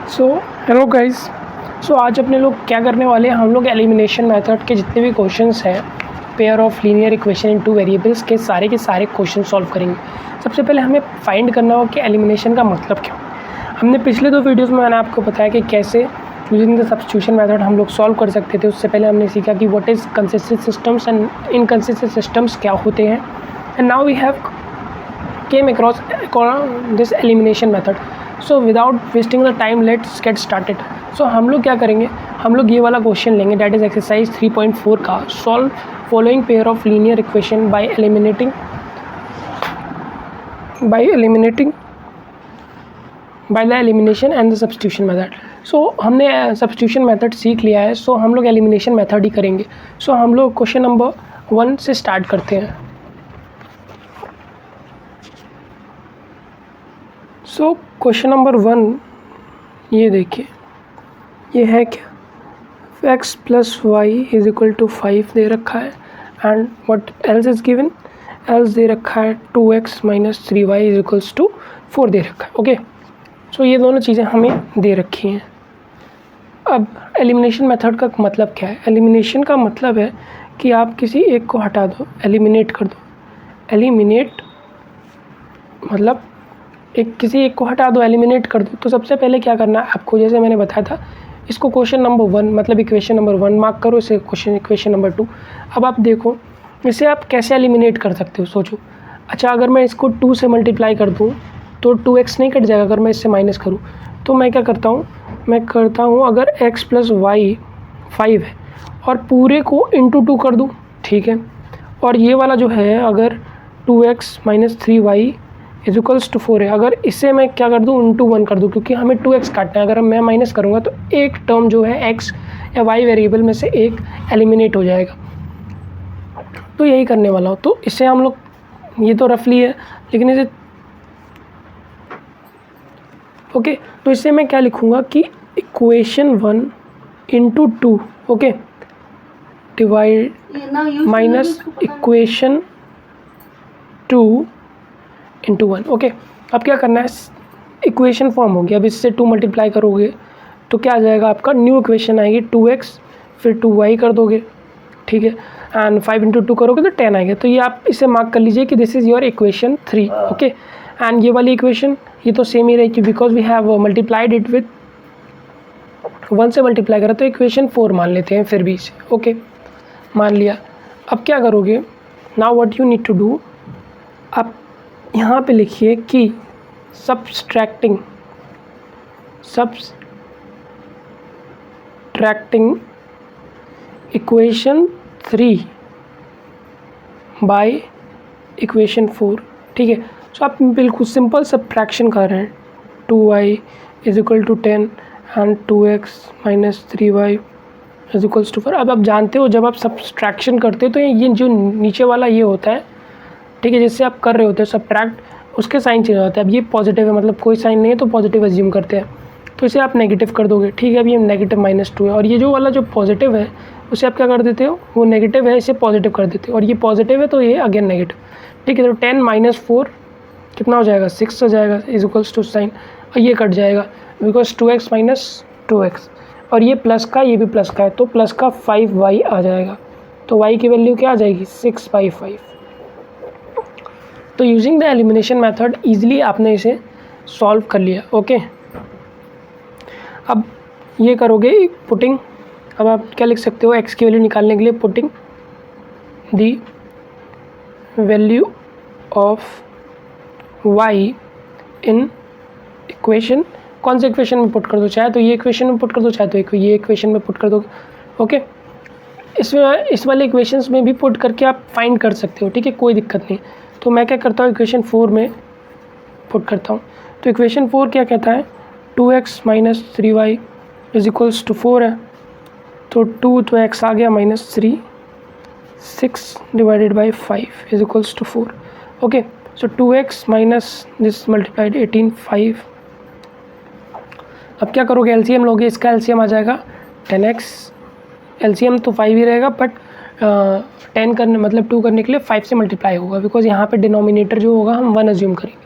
So hello guys. सो आज अपने लोग क्या करने वाले हैं, हम लोग एलिमिनेशन मेथड के जितने भी क्वेश्चंस हैं pair of linear equation in two variables के सारे क्वेश्चन सॉल्व करेंगे। सबसे पहले हमें फाइंड करना होगा कि एलिमिनेशन का मतलब क्या। हमने पिछले 2 वीडियोस में मैंने आपको बताया कि कैसे यूजिंग द सब्स्टिट्यूशन मेथड हम लोग सॉल्व कर सकते थे। उससे पहले हमने सीखा कि what is consistent systems and inconsistent systems क्या होते हैं। And now we have came across this elimination method. So without wasting the time, let's get started. So हम लोग क्या करेंगे, हम लोग ये वाला क्वेश्चन लेंगे, दैट इज एक्सरसाइज 3.4 का solve following pair of linear equation by eliminating by the elimination and the substitution method. So हमने सब्स्टिट्यूशन मेथड सीख लिया है, सो हम लोग एलिमिनेशन मेथड ही करेंगे। सो हम लोग क्वेश्चन नंबर 1 से स्टार्ट करते हैं। सो क्वेश्चन नंबर 1 ये देखिए, ये है क्या, x plus Y is equal to 5 दे रखा है and what else is given, else दे रखा है 2x minus 3y is equals to 4 दे रखा है। ओके, सो ये दोनों चीज़ें हमें दे रखी हैं। अब एलिमिनेशन मेथड का मतलब क्या है? एलिमिनेशन का मतलब है कि आप किसी एक को हटा दो, एलिमिनेट कर दो। एलिमिनेट मतलब किसी एक को हटा दो, एलिमिनेट कर दो। तो सबसे पहले क्या करना है आपको, जैसे मैंने बताया था, इसको क्वेश्चन नंबर 1 मतलब इक्वेशन नंबर 1 मार्क करो, इसे इक्वेशन नंबर 2। अब आप देखो इसे आप कैसे एलिमिनेट कर सकते हो, सोचो। अच्छा, अगर मैं इसको 2 से मल्टीप्लाई कर दूँ तो 2x नहीं कट जाएगा। अगर मैं इससे माइनस करूँ तो मैं क्या करता हूँ, अगर x प्लस वाई 5 है और पूरे को इंटू 2 कर दूँ, ठीक है। और ये वाला जो है अगर 2x minus 3y is equals to 4 है, अगर इसे मैं क्या कर दूँ, इंटू 1 कर दूँ, क्योंकि हमें 2x काटना है। अगर मैं माइनस करूँगा तो एक टर्म जो है x या y वेरिएबल में से एक एलिमिनेट हो जाएगा। तो यही करने वाला हूँ। तो इसे हम लोग, ये तो रफली है लेकिन इसे ओके, तो इसे मैं क्या लिखूँगा कि equation 1 into 2, okay, divide minus equation 2 into 1। Okay, अब क्या करना है, इक्वेशन फॉर्म हो गया। अब इससे 2 मल्टीप्लाई करोगे तो क्या आ जाएगा आपका, न्यू इक्वेशन आएगी 2x फिर 2y कर दोगे, ठीक है, एंड 5 इंटू 2 करोगे तो 10 आएगा। तो ये आप इसे मार्क कर लीजिए कि this is your equation 3। Okay, and ये वाली इक्वेशन ये तो सेम ही रहेगी because we have multiplied it with 1 से मल्टीप्लाई करा, तो इक्वेशन 4 मान लेते हैं फिर भी इसे। ओके, मान लिया। अब क्या करोगे, now what you need to do, आप यहाँ पे लिखिए कि सब्सट्रैक्टिंग इक्वेशन 3 बाय इक्वेशन 4, ठीक है। सो आप बिल्कुल सिंपल सब्ट्रैक्शन कर रहे हैं। 2y is equal to 10 and 2x minus 3y is equals to 4। अब आप जानते हो जब आप सब्ट्रैक्शन करते हो तो ये जो नीचे वाला ये होता है, ठीक है, जिससे आप कर रहे होते हो सब्ट्रैक्ट, उसके साइन चेंज होता है। अब ये पॉजिटिव है, मतलब कोई साइन नहीं है तो पॉजिटिव अज्यूम करते हैं, तो इसे आप नेगेटिव कर दोगे, ठीक है। अब ये नेगेटिव -2 है और ये जो वाला जो पॉजिटिव है उसे आप क्या कर देते हो, वो नेगेटिव है इसे पॉजिटिव कर देते हो, और ये पॉजिटिव है तो ये अगेन नेगेटिव, ठीक है। तो 10 माइनस 4 कितना हो जाएगा, 6 हो जाएगा, इज इक्वल्स टू साइन, और ये कट जाएगा बिकॉज 2x माइनस 2x, और ये प्लस का ये भी प्लस का है तो प्लस का 5y आ जाएगा। तो y की वैल्यू क्या आ जाएगी, 6/5। तो using the elimination method easily आपने इसे सॉल्व कर लिया। ओके, अब ये करोगे पुटिंग, अब आप क्या लिख सकते हो, x की वैल्यू निकालने के लिए putting the value of y in equation, कौन से इक्वेशन में पुट कर दो, चाहे तो ये इक्वेशन में पुट कर दो, चाहे तो ये इक्वेशन में पुट कर दो। ओके, इस वाले इक्वेशंस में भी पुट करके आप फाइंड कर सकते हो, ठीक है, कोई दिक्कत नहीं। तो मैं क्या करता हूँ, इक्वेशन 4 में पुट करता हूँ। तो इक्वेशन 4 क्या कहता है, 2x minus 3y is equals to 4 है, तो 2 तो x आ गया minus 3, 6 divided by 5 is equals to 4। Okay, so 2x minus this multiplied 18, 5। अब क्या करोगे, एलसीएम लोगे, इसका एलसीएम आ जाएगा 10x, एलसीएम तो 5 ही रहेगा बट 10 करने मतलब 2 करने के लिए 5 से मल्टीप्लाई होगा बिकॉज यहाँ पे डिनोमिनेटर जो होगा हम 1 अज्यूम करेंगे।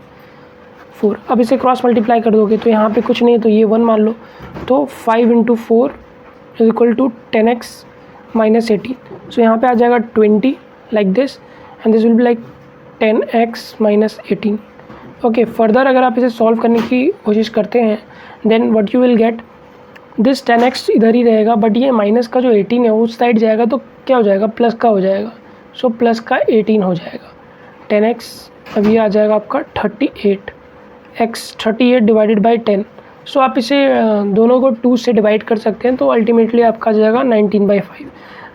4। अब इसे क्रॉस मल्टीप्लाई कर दोगे तो यहाँ पे कुछ नहीं है तो ये 1 मान लो, तो 5 × 4 is equal to 10x minus 18। So यहाँ पे आ जाएगा 20 like this, and this will be like 10x minus 18। Okay, further अगर आप इसे सॉल्व करने की कोशिश करते हैं then what you will get, this 10x इधर ही रहेगा, बट ये माइनस का जो 18 है उस साइड जाएगा तो क्या हो जाएगा, प्लस का हो जाएगा। सो प्लस का 18 हो जाएगा। 10x अब ये आ जाएगा आपका 38, x 38 डिवाइडेड बाई 10। सो आप इसे दोनों को 2 से डिवाइड कर सकते हैं, तो अल्टीमेटली आपका आ जाएगा 19/5,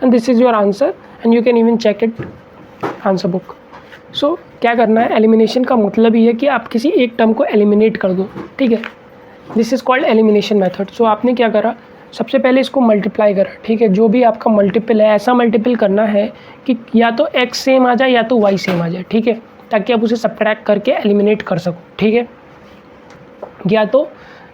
and this is your answer, and you can even check it answer book. So क्या करना है, एलिमिनेशन का मतलब ये है कि आप किसी एक टर्म को एलिमिनेट कर दो, ठीक है। This is called elimination method. So आपने क्या करा, सबसे पहले इसको मल्टीप्लाई करा, ठीक है। जो भी आपका मल्टीपल है ऐसा मल्टीपल करना है कि या तो x सेम आ जाए या तो y सेम आ जाए, ठीक है, ताकि आप उसे सब्ट्रैक्ट करके एलिमिनेट कर सको, ठीक है। या तो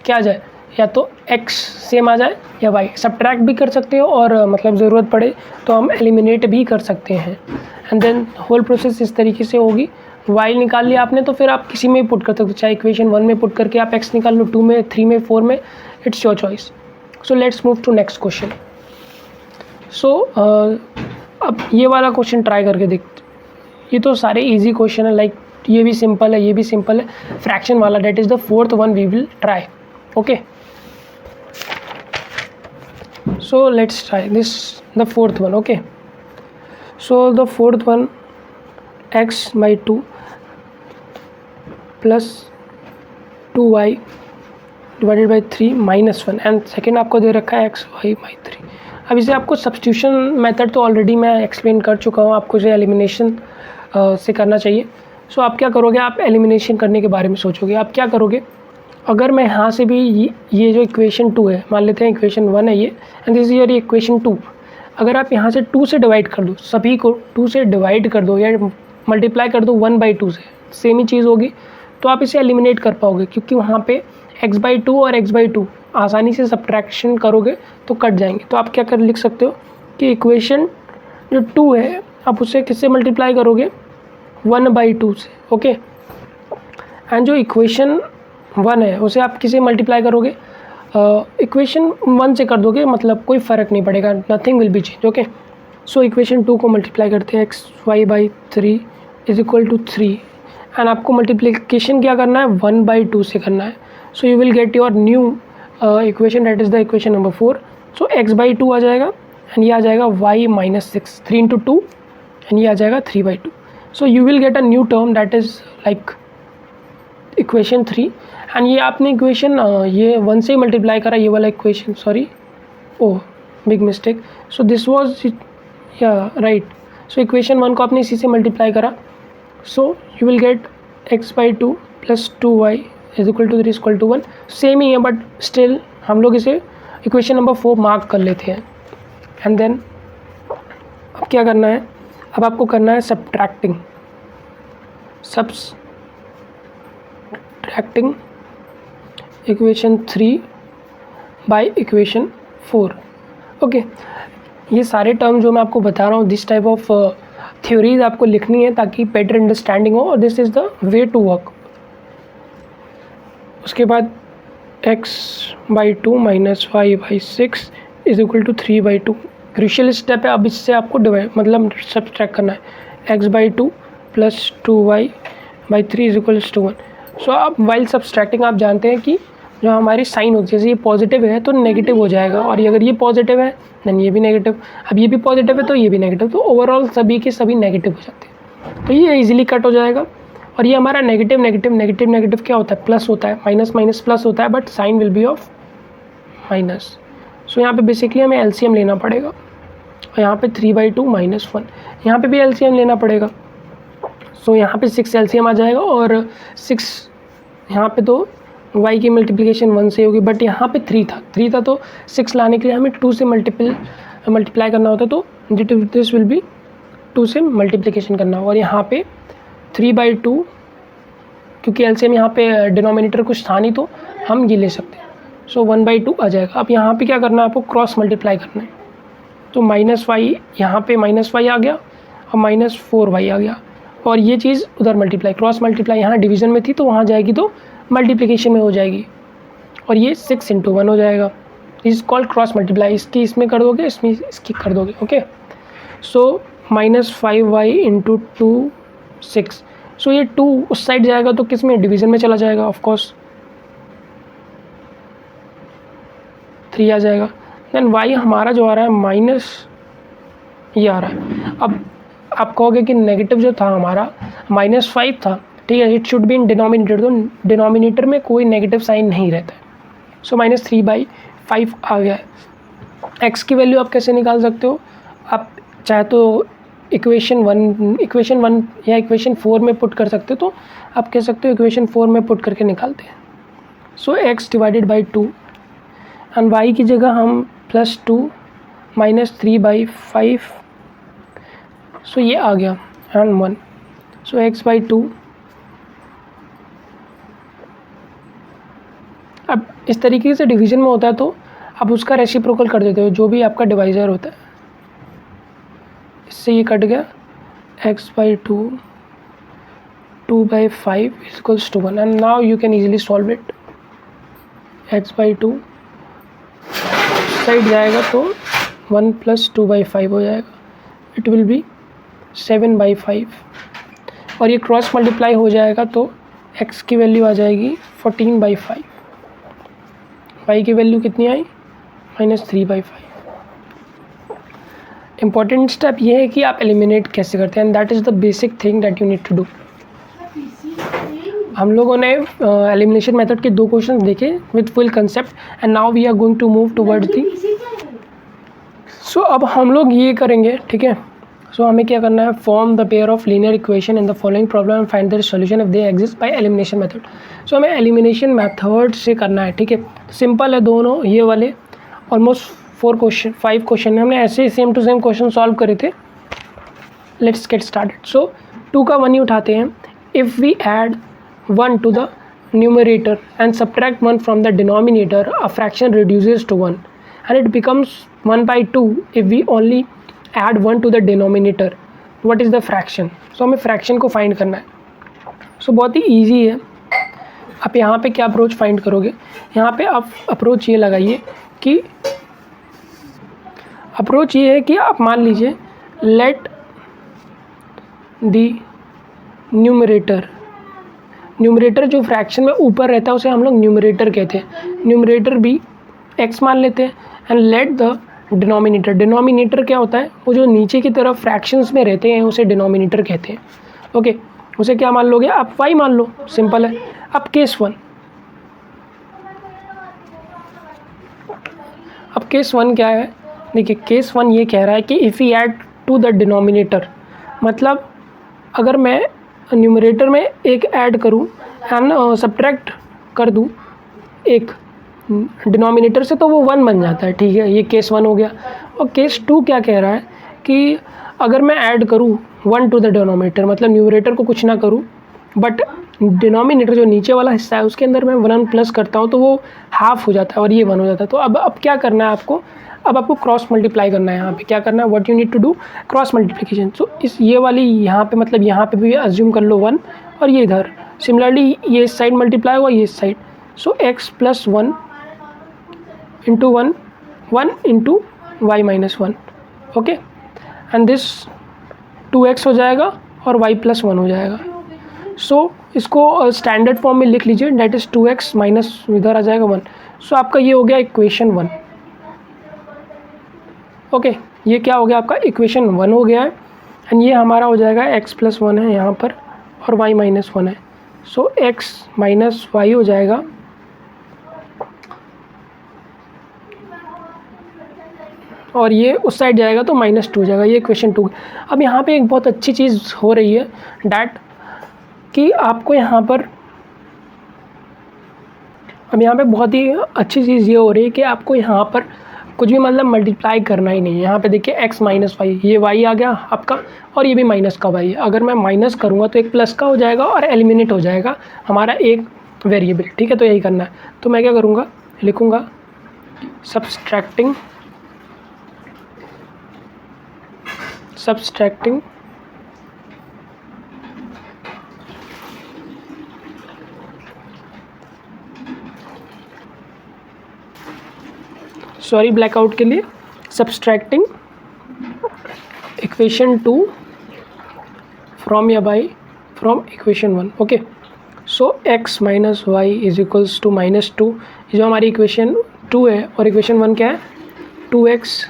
क्या आ जाए, या तो x सेम आ जाए या y, सब्ट्रैक्ट भी कर सकते हो और मतलब ज़रूरत पड़े तो हम एलिमिनेट भी कर सकते हैं। एंड देन होल प्रोसेस इस तरीके से होगी। y निकाल लिया आपने तो फिर आप किसी में पुट कर सकते हो, चाहे इक्वेशन 1 में पुट करके आप x निकाल लो, 2 में, 3 में, 4 में, it's your choice. So let's move to next question. So अब ये वाला क्वेश्चन ट्राई करके देखते। ये तो सारे इजी क्वेश्चन है, लाइक ये भी सिंपल है, ये भी सिंपल है। फ्रैक्शन वाला, that is the 4th one we will try. Okay, so let's try this the 4th one. Okay, so the 4th one x/2 plus 2y divided by 3 minus 1, and second आपको दे रखा है xy/3। अब इसे आपको substitution method तो already मैं explain कर चुका हूँ, आपको जो एलिमिनेशन से करना चाहिए। सो आप क्या करोगे, आप एलिमिनेशन करने के बारे में सोचोगे। आप क्या करोगे, अगर मैं यहाँ से भी ये जो इक्वेशन 2 है, मान लेते हैं इक्वेशन 1 है ये, and this is your equation 2। अगर आप यहाँ से 2 से डिवाइड कर दो, सभी को 2 से डिवाइड कर दो या मल्टीप्लाई कर दो 1/2 से, सेम ही चीज़ होगी, तो आप इसे एलिमिनेट कर पाओगे, क्योंकि वहाँ पे x/2 और x/2 आसानी से सब्ट्रैक्शन करोगे तो कट जाएंगे। तो आप क्या कर लिख सकते हो कि इक्वेशन जो 2 है आप उसे किससे मल्टीप्लाई करोगे, 1/2 से। ओके, एंड जो इक्वेशन 1 है उसे आप किसे मल्टीप्लाई करोगे, इक्वेशन 1 से कर दोगे, मतलब कोई फ़र्क नहीं पड़ेगा, nothing will be change. Okay, so equation 2 को मल्टीप्लाई करते हैं, xy/3 is equal to 3, and आपको मल्टीप्लिकेशन क्या करना है, 1/2 से करना है। So you will get your new equation, that is the equation number 4। सो x/2 आ जाएगा, एंड ये आ जाएगा y-6, 3 × 2, एंड ये आ जाएगा 3/2। सो you will get a new term that is like equation 3, and ये आपने इक्वेशन ये 1 से ही मल्टीप्लाई करा, ये वाला equation, sorry, oh big mistake. So this was या राइट। सो इक्वेशन 1 को आपने इसी से मल्टीप्लाई करा। So you will get x/2 plus 2y is equal to 3 is equal to 1। Same ही है बट स्टिल हम लोग इसे इक्वेशन नंबर 4 मार्क कर लेते हैं। एंड देन अब क्या करना है, अब आपको करना है subtracting equation 3 by equation 4। Okay, ये सारे टर्म जो मैं आपको बता रहा हूँ, दिस टाइप ऑफ थ्योरीज आपको लिखनी है ताकि बेटर अंडरस्टैंडिंग हो, और this is the way to work. उसके बाद x/2 minus y/6 is equal to 3/2। Crucial step है, अब इससे आपको डिवाइड मतलब सब्ट्रैक्ट करना है, x/2 plus 2y/3 is equals to 1। So अब वाइल सब्ट्रैक्टिंग आप जानते हैं कि जो हमारी साइन होती है, जैसे ये पॉजिटिव है तो नेगेटिव हो जाएगा, और ये अगर ये पॉजिटिव है देन ये भी नेगेटिव, अब ये भी पॉजिटिव है तो ये भी नेगेटिव, तो ओवरऑल सभी के सभी नेगेटिव हो जाते हैं, तो ये इजीली कट हो जाएगा। और ये हमारा नेगेटिव नेगेटिव नेगेटिव नेगेटिव क्या होता है, प्लस होता है, माइनस माइनस प्लस होता है, but sign will be of minus. So यहाँ पे बेसिकली हमें एलसीएम लेना पड़ेगा, और यहाँ पे 3/2 माइनस 1, यहाँ पे भी एलसीएम लेना पड़ेगा। सो यहाँ पे 6 एलसीएम आ जाएगा, और 6 यहाँ पे तो y की मल्टीप्लिकेशन 1 से होगी, बट यहाँ पे 3 था तो 6 लाने के लिए हमें 2 से मल्टीप्लाई करना होता, तो दिस विल बी 2 से मल्टीप्लिकेशन करना होगा। और यहाँ पे 3/2, क्योंकि एलसीएम यहाँ पे डिनोमिनेटर कुछ था नहीं तो हम ये ले सकते हैं, सो 1/2 आ जाएगा। अब यहाँ पे क्या करना है, आपको क्रॉस मल्टीप्लाई करना है, तो -y यहाँ पे -y आ गया और -4y आ गया, और ये चीज़ उधर मल्टीप्लाई, क्रॉस मल्टीप्लाई यहाँ डिवीज़न में थी तो वहाँ जाएगी तो मल्टीप्लिकेशन में हो जाएगी और ये 6 × 1 हो जाएगा। This is called cross multiply. इसकी इसमें कर दोगे, इसमें इसकी कर दोगे। ओके, सो -5y × 2 6। सो ये 2 उस साइड जाएगा तो किस में, डिवीज़न में चला जाएगा, ऑफ कोर्स 3 आ जाएगा। देन y हमारा जो आ रहा है माइनस ये आ रहा है। अब आप कहोगे कि नेगेटिव जो था हमारा -5 था, ठीक है, it should be in denominator, तो डिनोमिनेटर में कोई नेगेटिव साइन नहीं रहता है। सो -3/5 आ गया है। x की वैल्यू आप कैसे निकाल सकते हो, आप चाहे तो इक्वेशन 1 या इक्वेशन 4 में पुट कर सकते हो, तो आप कह सकते हो इक्वेशन 4 में पुट करके निकालते हैं। सो x / 2 एंड y की जगह हम +2 -3/5, सो ये आ गया एंड 1। So x/2। अब इस तरीके से डिवीज़न में होता है तो आप उसका रेसिप्रोकल कर देते हो, जो भी आपका डिवाइज़र होता है। इससे ये कट गया, x/2 2/5 = 1 and now you can easily solve it. x/2 side जाएगा तो 1 + 2/5 हो जाएगा, इट विल बी 7/5 और ये क्रॉस मल्टीप्लाई हो जाएगा तो x की वैल्यू आ जाएगी 14/5, y की वैल्यू कितनी आई -3/5। इम्पॉर्टेंट स्टेप ये है कि आप एलिमिनेट कैसे करते हैं, and that is the basic thing that you need to do. हम लोगों ने एलिमिनेशन मेथड के 2 क्वेश्चन देखे with full concept and now we are going to move toward the. So अब हम लोग ये करेंगे, ठीक है। सो हमें क्या करना है, form the pair of linear equation in the following problem and find the solution if they exist by elimination method. So हमें एलिमिनेशन मेथड से करना है, ठीक है। सिंपल है दोनों ये वाले, ऑलमोस्ट 5 क्वेश्चन हमने ऐसे ही same to same question solve करे थे। Let's get started. सो 2 का 1 ही उठाते हैं। If we add 1 to the numerator and subtract 1 from the denominator, a fraction reduces to 1 and it becomes 1/2 if we only add 1 to the denominator. What is the fraction? So हमें fraction को find करना है। So बहुत ही easy है। आप यहाँ पे क्या अप्रोच फाइंड करोगे, यहाँ पे आप अप्रोच ये लगाइए कि अप्रोच ये है कि आप मान लीजिए लेट दी न्यूमरेटर जो फ्रैक्शन में ऊपर रहता है उसे हम लोग न्यूमरेटर कहते हैं। न्यूमरेटर भी x मान लेते हैं एंड लेट द डिनोमिनेटर क्या होता है, वो जो नीचे की तरफ फ्रैक्शंस में रहते हैं उसे डिनोमिनेटर कहते हैं। ओके, उसे क्या मान लोगे आप, y मान लो, सिंपल है। अब केस 1 क्या है, देखिए केस 1 ये कह रहा है कि if we add to the denominator, मतलब अगर मैं न्यूमरेटर में एक ऐड करूं एंड सब्ट्रैक्ट कर दूं एक डिनोमिनेटर से तो वो 1 बन जाता है, ठीक है। ये केस 1 हो गया। और केस 2 क्या कह रहा है कि अगर मैं ऐड करूं 1 टू द डिनोमिनेटर, मतलब न्यूमरेटर को कुछ ना करूं बट डिनोमिनेटर जो नीचे वाला हिस्सा है उसके अंदर मैं 1 प्लस करता हूं तो वो हाफ हो जाता है और ये 1 हो जाता है। तो अब क्या करना है आपको, अब आपको क्रॉस मल्टीप्लाई करना है। यहाँ पे क्या करना है, what you need to do, cross multiplication. So इस ये वाली यहाँ पे मतलब यहाँ पे भी अज्यूम कर लो 1 और ये इधर सिमिलरली ये इस साइड मल्टीप्लाई हुआ ये इस side. So x + 1 × 1 × y - 1, okay, and this 2x हो जाएगा और y + 1 हो जाएगा। सो इसको स्टैंडर्ड फॉर्म में लिख लीजिए, डेट इज़ 2x माइनस इधर आ जाएगा 1। सो आपका ये हो गया इक्वेशन 1। ओके, ये क्या हो गया आपका इक्वेशन 1 हो गया है एंड ये हमारा हो जाएगा x + 1 है यहाँ पर और y - 1 है। सो x - y हो जाएगा और ये उस साइड जाएगा तो -2 हो जाएगा, ये इक्वेशन 2। अब यहाँ पे एक बहुत अच्छी चीज़ हो रही है डैट कि आपको यहाँ पर अब यहाँ पे बहुत ही अच्छी चीज़ ये हो रही है कि आपको यहाँ पर कुछ भी मतलब मल्टीप्लाई करना ही नहीं है। यहाँ पे देखिए x - y, ये y आ गया आपका और ये भी माइनस का y है। अगर मैं माइनस करूँगा तो एक प्लस का हो जाएगा और एलिमिनेट हो जाएगा हमारा एक वेरिएबल, ठीक है। तो यही करना है। तो मैं क्या करूँगा, लिखूँगा सब्सट्रैक्टिंग सॉरी ब्लैकआउट के लिए, सब्सट्रैक्टिंग इक्वेशन 2 फ्रॉम या by from equation 1। Okay, so x minus Y is equals to -2, जो हमारी इक्वेशन 2 है, और इक्वेशन 1 क्या है, 2x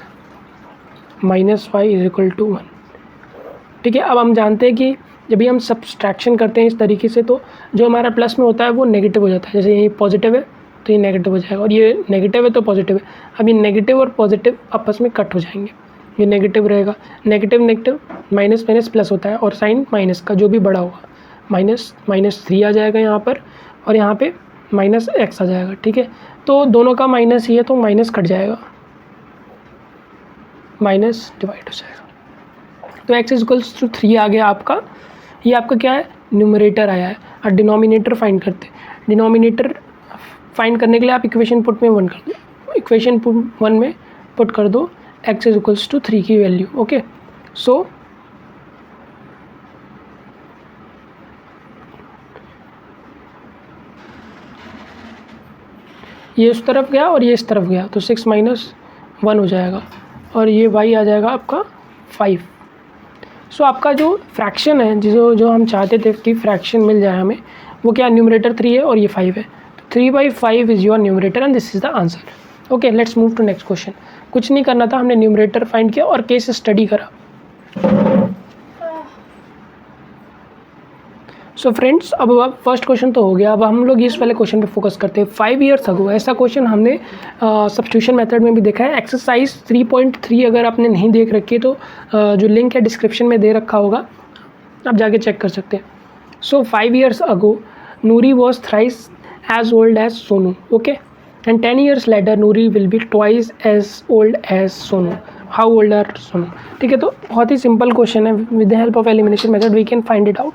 minus Y is equal to 1। ठीक है, अब हम जानते हैं कि जब भी हम सब्सट्रैक्शन करते हैं इस तरीके से, तो जो हमारा प्लस में होता है वो नेगेटिव हो जाता है। जैसे ये पॉजिटिव है तो ये नेगेटिव हो जाएगा, और ये नेगेटिव है तो पॉजिटिव है। अब ये नेगेटिव और पॉजिटिव आपस में कट हो जाएंगे, ये नेगेटिव रहेगा, negative negative, minus minus plus होता है, और साइन माइनस का जो भी बड़ा होगा, -3 आ जाएगा यहाँ पर, और यहाँ पे -x आ जाएगा। ठीक है, तो दोनों का माइनस ही है तो माइनस कट जाएगा, माइनस डिवाइड हो जाएगा। तो x इक्वल्स टू 3 आ गया आपका। ये आपका क्या है, न्यूमरेटर आया है। और डिनोमिनेटर फाइंड करते हैं। डिनोमिनेटर फाइंड करने के लिए आप इक्वेशन पुट में 1 कर दो, इक्वेशन 1 में पुट कर दो x इक्वल्स टू 3 की वैल्यू। ओके, सो ये उस तरफ गया और ये इस तरफ गया, तो 6 माइनस 1 हो जाएगा, और ये y आ जाएगा आपका 5। सो आपका जो फ्रैक्शन है, जो हम चाहते थे कि फ्रैक्शन मिल जाए हमें, वो क्या, न्यूमरेटर 3 है और ये 5 है, तो 3/5 is your numerator and this is the answer. Okay, let's move to next question. कुछ नहीं करना था, हमने न्यूमरेटर फाइंड किया और केस स्टडी करा। सो फ्रेंड्स, अब फर्स्ट क्वेश्चन तो हो गया, अब हम लोग इस वाले क्वेश्चन पे फोकस करते हैं। 5 ईयर्स अगो, ऐसा क्वेश्चन हमने सब्स्टिट्यूशन मेथड में भी देखा है। एक्सरसाइज 3.3 अगर आपने नहीं देख रखी है तो जो लिंक है डिस्क्रिप्शन में दे रखा होगा, आप जाके चेक कर सकते हैं। So 5 years ago Noori was thrice as old as Sonu. Okay, and 10 years later Noori will be twice as old as Sonu. How old are Sonu? ठीक है, तो बहुत ही सिंपल क्वेश्चन है, with the help of elimination method we can find it out.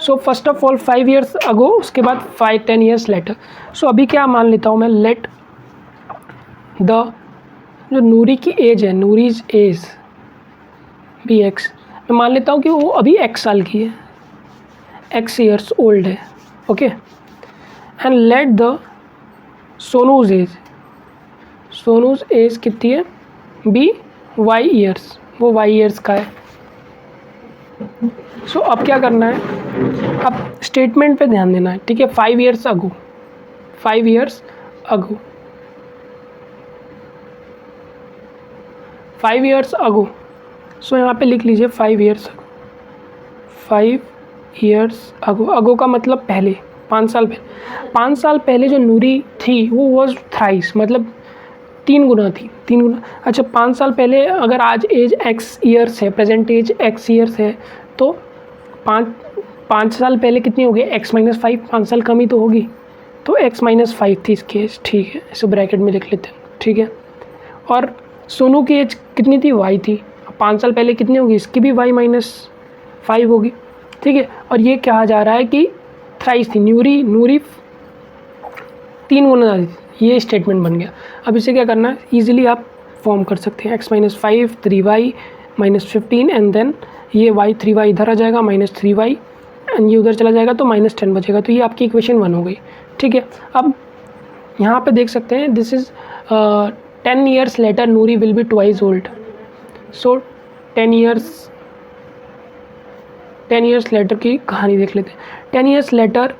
So first of all 5 years ago, उसके बाद 10 years letter. सो अभी क्या मान लेता हूँ मैं, लेट द जो नूरी की एज है, नूरीज एज बी एक्स, मैं मान लेता हूँ कि वो अभी x साल की है, x ईयर्स ओल्ड है। Okay, and let the Sonu's age, Sonu's age कितनी है, बी y ईयर्स, वो y ईयर्स का है। सो अब क्या करना है, अब स्टेटमेंट पे ध्यान देना है। ठीक है, 5 years ago, 5 years ago, 5 years ago. So यहाँ पे लिख लीजिए 5 ईयर्स अगो, 5 ईयर्स अगो। अगो का मतलब पहले, 5 साल पहले। 5 साल पहले जो नूरी थी वो वॉज थ्राइस, मतलब 3 गुना थी, 3 गुना। अच्छा, 5 साल पहले अगर आज एज x ईयर्स है, प्रेजेंट एज x ईयर्स है, तो 5 साल पहले कितनी होगी, x माइनस 5, 5 साल कम ही तो होगी, तो x माइनस 5 थी इसकी एज। ठीक है, इसे ब्रैकेट में लिख लेते हैं। ठीक है, और सोनू की एज कितनी थी, y थी, 5 साल पहले कितनी होगी, इसकी भी y माइनस 5 होगी। ठीक है, और ये कहा जा रहा है कि थ्राइस थी, नूरी 3 गुना ज़्यादा थी। ये स्टेटमेंट बन गया। अब इसे क्या करना है, ईजिली आप फॉर्म कर सकते हैं, x minus 5, 3y minus 15, and then ये y 3y इधर आ जाएगा, -3y, एंड ये उधर चला जाएगा तो -10 बचेगा। तो ये आपकी इक्वेशन 1 हो गई। ठीक है, अब यहाँ पे देख सकते हैं, this is 10 years later Noori will be twice old. So 10 years letter की कहानी देख लेते हैं। 10 ईयर्स लेटर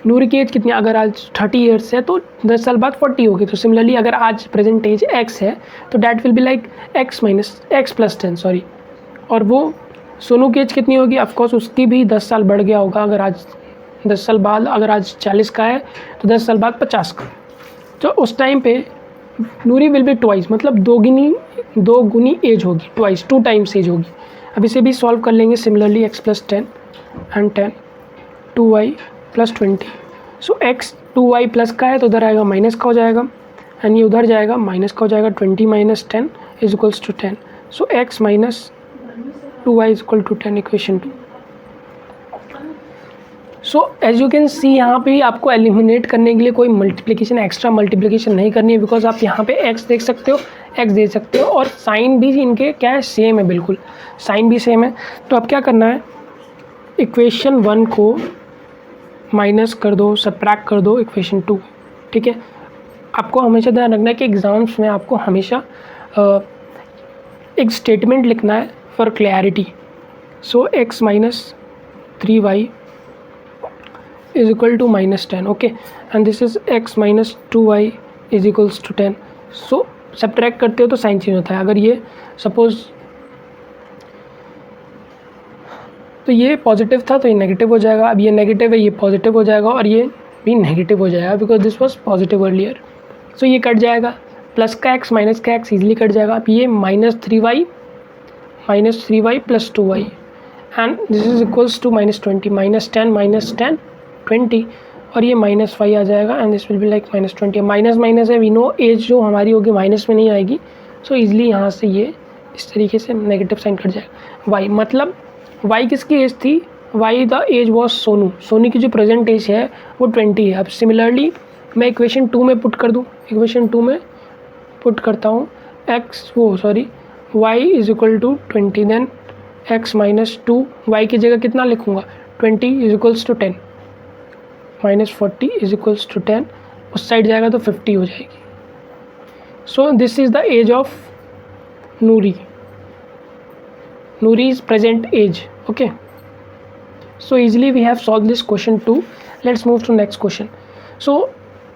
नूरी की एज कितनी, अगर आज 30 ईयर्स है तो 10 साल बाद 40 होगी। तो सिमिलरली अगर आज प्रेजेंट एज x है तो that will be like x plus 10, sorry. और वो सोनू की एज कितनी होगी, ऑफकोर्स उसकी भी 10 साल बढ़ गया होगा। अगर आज 10 साल बाद, अगर आज 40 का है तो 10 साल बाद 50 का, तो उस टाइम पे नूरी विल बी ट्वाइस, मतलब 2 गुनी एज होगी, ट्वाइस, 2 टाइम्स एज होगी। अब इसे भी सॉल्व कर लेंगे similarly, x plus 10 and 10, 2y plus 20। So x 2y plus का है तो उधर आएगा माइनस का हो जाएगा, एंड ये उधर जाएगा माइनस का हो जाएगा। 20 minus 10 is equals to 10। So x minus 2y is equal to 10, equation 2। So as you can see, यहाँ पे आपको एलिमिनेट करने के लिए कोई मल्टीप्लिकेशन, एक्स्ट्रा मल्टीप्लिकेशन नहीं करनी है, बिकॉज आप यहाँ पे x देख सकते हो, x दे सकते हो, और साइन भी इनके क्या है, सेम है, बिल्कुल साइन भी सेम है। तो अब क्या करना है, इक्वेशन 1 को माइनस कर दो, सबट्रैक्ट कर दो इक्वेशन 2। ठीक है, आपको हमेशा ध्यान रखना है कि एग्ज़ाम्स में आपको हमेशा एक स्टेटमेंट लिखना है for clarity. So x minus 3y is equal to minus 10. Okay, and this is x minus 2y is equals to 10. So subtract करते हो तो साइन चेंज होता है. अगर ये सपोज तो ये पॉजिटिव था तो ये नेगेटिव हो जाएगा, अब ये नेगेटिव है ये पॉजिटिव हो जाएगा और ये भी नेगेटिव हो जाएगा because this was positive earlier. So ये कट जाएगा, प्लस का x माइनस का x ईजिली कट जाएगा. अब ये -3y plus 2y and this is equals to -20, -10 20 और ये -5 आ जाएगा and this will be like -20. Minus minus है, वी नो एज जो हमारी होगी माइनस में नहीं आएगी. सो ईजिली यहाँ से ये इस तरीके से नेगेटिव साइन कट जाएगा. y मतलब y किसकी एज थी, y the age was Sonu. Sonu की जो प्रेजेंट एज है वो 20 है. अब सिमिलरली मैं इक्वेशन 2 में पुट कर दूँ, इक्वेशन 2 में पुट करता हूँ y is equal to 20, then x minus 2, y की जगह कितना लिखूँगा 20 is equals to 10, -40 is equals to 10, उस साइड जाएगा तो 50 हो जाएगी. So this is the age of Noori's present age. Okay, so easily we have solved this question too. Let's move to next question. So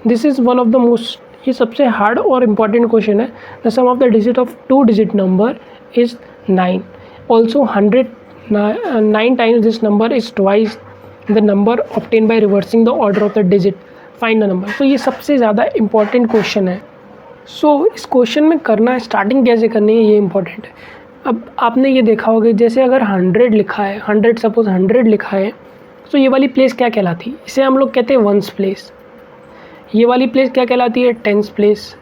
this is one of the most, ये सबसे hard और important question है. The sum of the digit of 2 digit number is 9. Also 9 times this number is twice the number obtain by reversing the order of the digit. Find the number. तो ये सबसे ज़्यादा important question है. सो इस question में करना, starting कैसे करनी है ये इम्पॉर्टेंट है. अब आपने ये देखा होगा जैसे अगर 100 लिखा है, 100 लिखा है तो ये वाली प्लेस क्या कहलाती है, इसे हम लोग कहते हैं वंस प्लेस. ये वाली प्लेस क्या कहलाती है, टेंस प्लेस,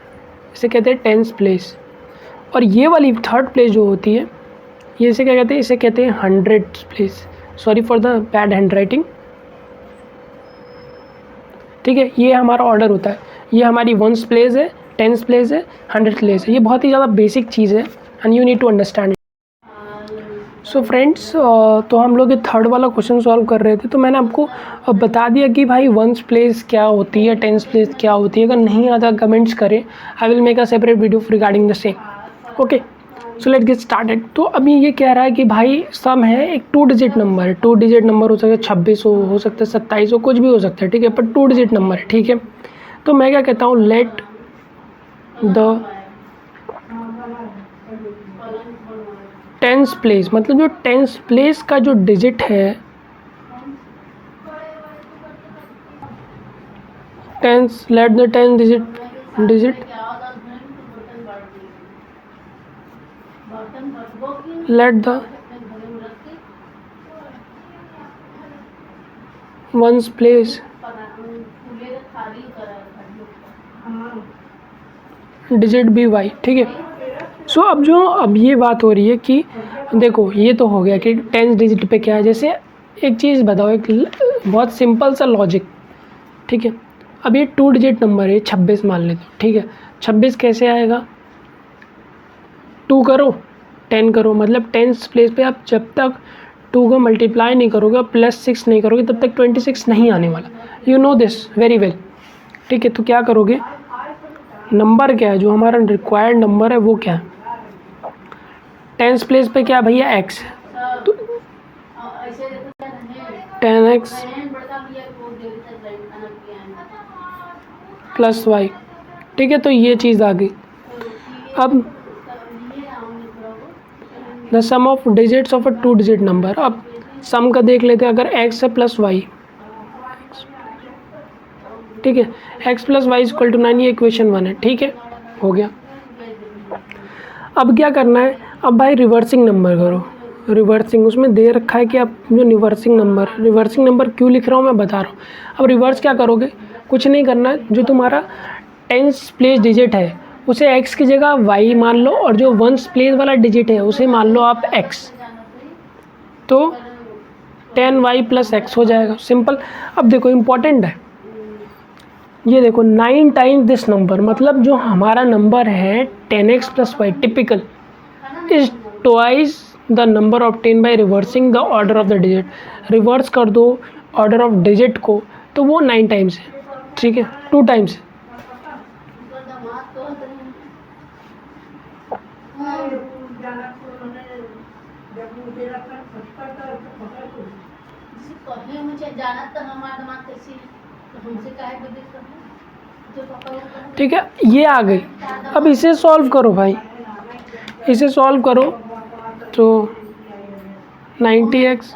इसे कहते हैं टेंस प्लेस. और ये वाली थर्ड प्लेस जो होती है ये इसे क्या कहते हैं, इसे कहते हैं 100 place. Sorry for the bad hand writing. ठीक है, ये हमारा ऑर्डर होता है. ये हमारी वंस प्लेस है, टेंस प्लेस है, 100 प्लेस है. ये बहुत ही ज़्यादा बेसिक चीज़ है and you need to understand. So friends, तो हम लोग ये थर्ड वाला क्वेश्चन सॉल्व कर रहे थे. तो मैंने आपको बता दिया कि भाई वंस प्लेस क्या होती है, टेंस प्लेस क्या होती है. अगर नहीं आता कमेंट्स करें, I will make a separate video regarding the same. Okay, so let's get started. तो अभी ये कह रहा है कि भाई सम है, एक 2 डिजिट नंबर है. 2 डिजिट नंबर हो सकता है 26 हो सकता है 27 हो, कुछ भी हो सकता है. ठीक है, पर 2 डिजिट नंबर है. ठीक है, तो मैं क्या कहता हूँ, लेट द टेंस प्लेस, मतलब जो टेंस प्लेस का जो डिजिट है, tens, let the 10 digit let the ones place digit be y. ठीक है, सो अब ये बात हो रही है कि देखो ये तो हो गया कि 10 डिजिट पे क्या है. जैसे एक चीज़ बताओ, एक बहुत सिंपल सा लॉजिक. ठीक है, अब ये 2 डिजिट नंबर है, 26 मान लेते हो. ठीक है, 26 कैसे आएगा, 2 करो 10 करो, मतलब टेंस प्लेस पे आप जब तक 2 को मल्टीप्लाई नहीं करोगे, +6 नहीं करोगे, तब तक 26 नहीं आने वाला. You know this very well. ठीक है, तो क्या करोगे, नंबर क्या है, जो हमारा रिक्वायर्ड नंबर है वो क्या है, टेंस प्लेस पे क्या भैया x है, तो 10x प्लस y. ठीक है, तो ये चीज़ आ गई. अब the sum of digits of a 2 digit number. अब सम का देख लेते हैं. अगर x है प्लस y, ठीक है, x plus y equal to 9, ये इक्वेशन 1 है. ठीक है, हो गया. अब क्या करना है, अब भाई रिवर्सिंग नंबर करो. रिवर्सिंग उसमें दे रखा है कि आप जो रिवर्सिंग नंबर क्यों लिख रहा हूँ मैं बता रहा हूँ. अब रिवर्स क्या करोगे, कुछ नहीं करना है. जो तुम्हारा टेंस प्लेस डिजिट है उसे x की जगह y मान लो, और जो वंस प्लेस वाला डिजिट है उसे मान लो आप x. तो 10y प्लस x हो जाएगा. सिंपल. अब देखो इम्पॉर्टेंट है, ये देखो 9 टाइम्स दिस नंबर, मतलब जो हमारा नंबर है 10x plus y typical is twice the number obtain by reversing the order of the digit. Reverse कर दो ऑर्डर ऑफ डिजिट को तो वो 9 टाइम्स है. ठीक है, 2 टाइम्स है. जिसे कहे मुझे जाना तो हमारा दिमाग कैसी है, तो हमसे काहे बदल करना जो पापा लोग कहें। ठीक है, ये आ गई। अब इसे सॉल्व करो भाई, इसे सॉल्व करो तो 90x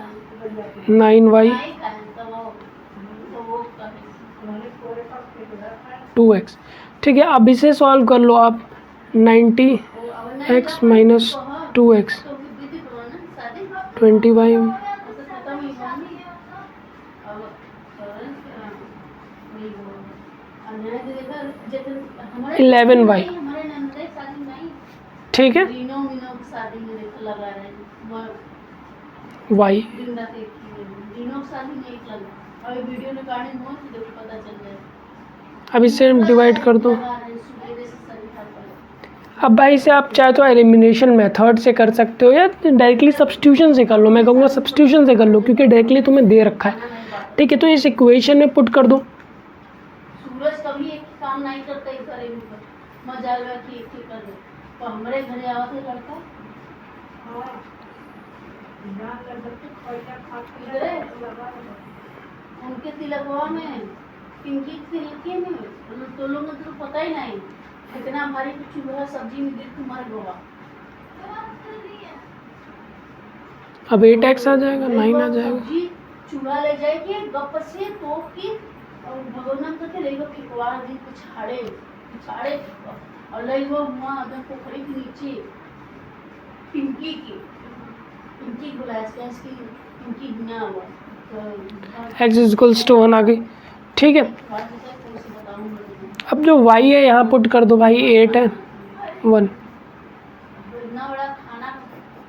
9y नहीं कहें तो वो कहें 2x। ठीक है, अब इसे सॉल्व कर लो आप 90x माइनस 2x तो दीदी को ना शादी 20y खत्म ही हुआ नहीं अब वही वो अन्याय देखा जैसे हमारे 11y। हमारे नंदे शादी नहीं, ठीक है, रीनो मीनो की शादी में देखो लगा रहे हैं y। दिन रात एक ही रीनो की शादी में एक लगा और वीडियो रिकॉर्डिंग हो तो देखो पता चल जाए। अब इसे डिवाइड कर दो। लगा रहे हैं सुबह से सभी हाथ अब भाई इसे आप चाहे तो एलिमिनेशन मेथड से कर सकते हो या डायरेक्टली सब्स्टिट्यूशन से कर लो। मैं कहूँगा सब्स्टिट्यूशन से कर लो क्योंकि डायरेक्टली तुम्हें दे रखा है। ठीक है, तो इस इक्वेशन में पुट कर दो। सूरज कभी एक काम नहीं करता इस अरे ऊपर मजा लगा कि एक कर दे तो हमारे घर आवा थे लड़का इधर है, उनके तिलकवा में पिंकी तिलक में तो लोग तो पता ही नहीं इतना हमारी चूल्हा सब्जी में गिर तुम्हारे गोवा। अब 8x आ जाएगा, 9 आ जाएगा। सब्जी चूल्हा ले जाएगी गप से तो की और भगवान करके ले गो फिकवार दी छाड़े छाड़े और ले गो वहाँ अगर पोखरी के नीचे पिंकी बुलाया इसकी पिंकी बिना हुआ x इक्वल्स टू 1 आ गई। ठीक है, अब जो y है यहाँ पुट कर दो भाई। 8 है 1, इतना बड़ा खाना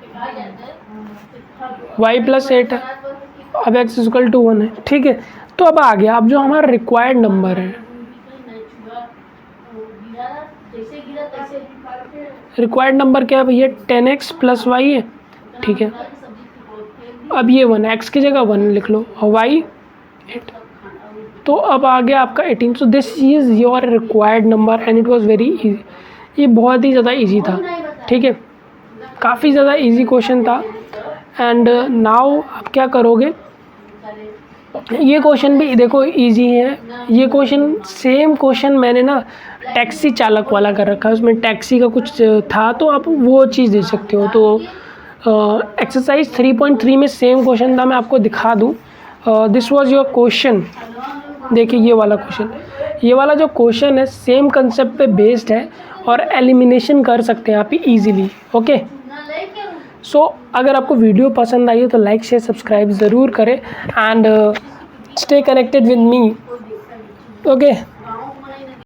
पका जाता है y प्लस 8 है। अब x इक्वल टू 1 है। ठीक है, तो अब आ गया अब जो हमारा रिक्वायर्ड नंबर है। रिक्वायर्ड नंबर क्या है भैया? 10x प्लस y है। ठीक है, अब ये 1 x की जगह 1 लिख लो और y 8। तो अब आ गया आपका 18। सो this is your required number and it was very easy. ये बहुत ही ज़्यादा इजी था। ठीक है, काफ़ी ज़्यादा इजी क्वेश्चन था। एंड नाउ आप क्या करोगे, ये क्वेश्चन भी देखो इजी है। ये क्वेश्चन सेम क्वेश्चन मैंने ना टैक्सी चालक वाला कर रखा है, उसमें टैक्सी का कुछ था तो आप वो चीज़ दे सकते हो। तो एक्सरसाइज 3.3 में सेम क्वेश्चन था, मैं आपको दिखा दूँ। This was your question. देखिए ये वाला क्वेश्चन, ये वाला जो क्वेश्चन है सेम कंसेप्ट पे बेस्ड है और एलिमिनेशन कर सकते हैं आप इजीली। ओके, सो अगर आपको वीडियो पसंद आई हो तो लाइक शेयर सब्सक्राइब ज़रूर करें and stay connected with me. Okay.